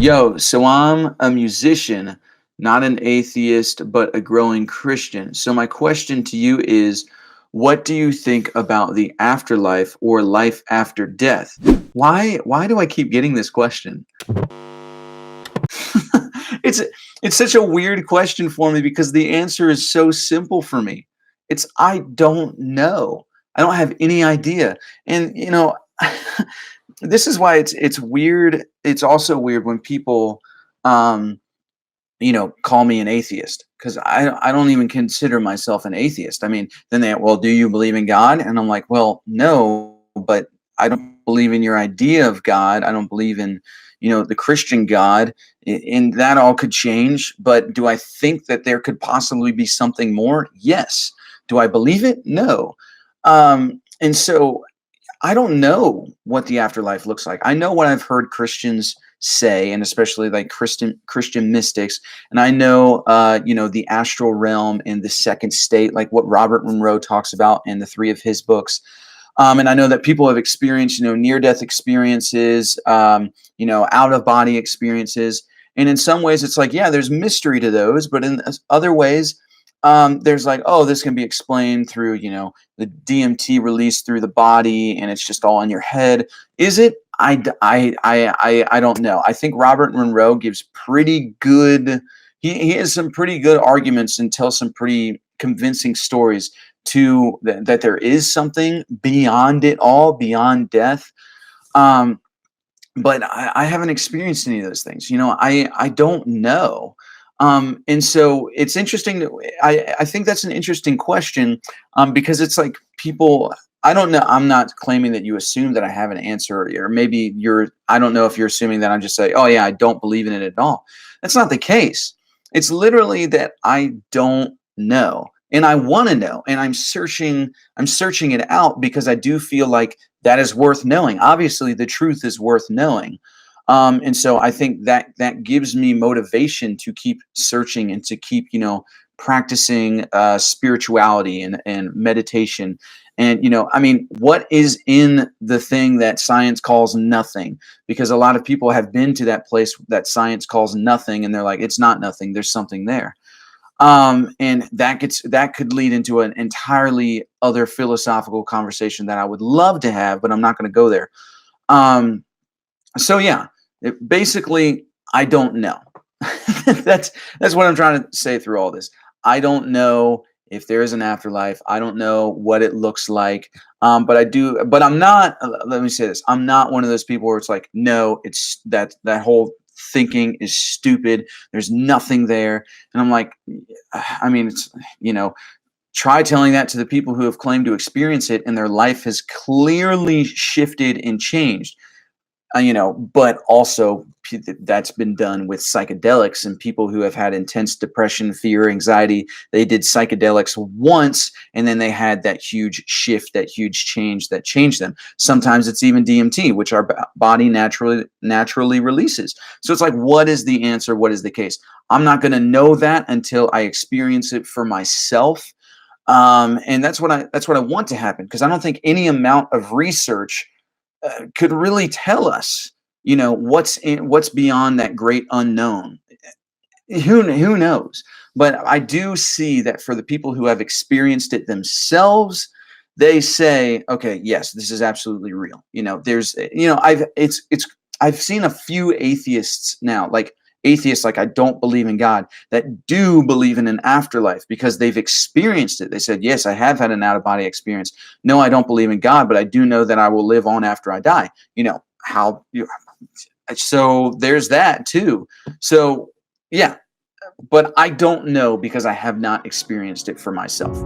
Yo, so I'm a musician, not an atheist, but a growing Christian. So my question to you is, what do you think about the afterlife or life after death? Why do I keep getting this question? it's it's such a weird question for me because the answer is so simple for me. It's I don't know. I don't have any idea. And this is why it's weird. It's also weird when people um call me an atheist because I don't even consider myself an atheist. I mean, then well, do you believe in God? And I'm like, well, no, but I don't believe in your idea of God. I don't believe in, the Christian God. And that all could change. But do I think that there could possibly be something more? Yes. Do I believe it? No. And so I don't know what the afterlife looks like. I know what I've heard Christians say, and especially like Christian mystics. And I know, the astral realm and the second state, like what Robert Monroe talks about in the three of his books. And I know that people have experienced, near-death experiences, out-of-body experiences. And in some ways, it's like, yeah, there's mystery to those, but in other ways, there's like, oh, this can be explained through, the DMT released through the body, and it's just all in your head. Is it? I don't know. I think Robert Monroe gives pretty good. He has some pretty good arguments and tells some pretty convincing stories that there is something beyond it all, beyond death. Um, but I haven't experienced any of those things. I don't know. And so it's interesting. I think that's an interesting question, because it's like people. I don't know. I'm not claiming that you assume that I have an answer, or maybe you're. I don't know if you're assuming that I'm just saying, oh yeah, I don't believe in it at all. That's not the case. It's literally that I don't know, and I want to know, and I'm searching. I'm searching it out because I do feel like that is worth knowing. Obviously, the truth is worth knowing. And so I think that gives me motivation to keep searching and to keep, practicing spirituality and meditation. And, I mean, what is in the thing that science calls nothing? Because a lot of people have been to that place that science calls nothing, and they're like, it's not nothing. There's something there. And that could lead into an entirely other philosophical conversation that I would love to have, but I'm not going to go there. Um, so yeah, basically, I don't know. That's what I'm trying to say through all this. I don't know if there is an afterlife. I don't know what it looks like. But I do. But I'm not. Let me say this. I'm not one of those people where it's like, no, it's that whole thinking is stupid. There's nothing there. And I'm like, I mean, it's try telling that to the people who have claimed to experience it, and their life has clearly shifted and changed. But also that's been done with psychedelics and people who have had intense depression, fear, anxiety. They did psychedelics once, and then they had that huge shift, that huge change that changed them. Sometimes it's even DMT, which our body naturally releases. So it's like, what is the answer? What is the case? I'm not going to know that until I experience it for myself. And that's what I want to happen, because I don't think any amount of research could really tell us, what's beyond that great unknown. Who knows? But I do see that for the people who have experienced it themselves, they say, okay, yes, this is absolutely real. There's, I've seen a few atheists now, like atheists, like I don't believe in God, that do believe in an afterlife because they've experienced it. They said, yes, I have had an out of body experience. No, I don't believe in God, but I do know that I will live on after I die. How you, so there's that too. So yeah, but I don't know because I have not experienced it for myself.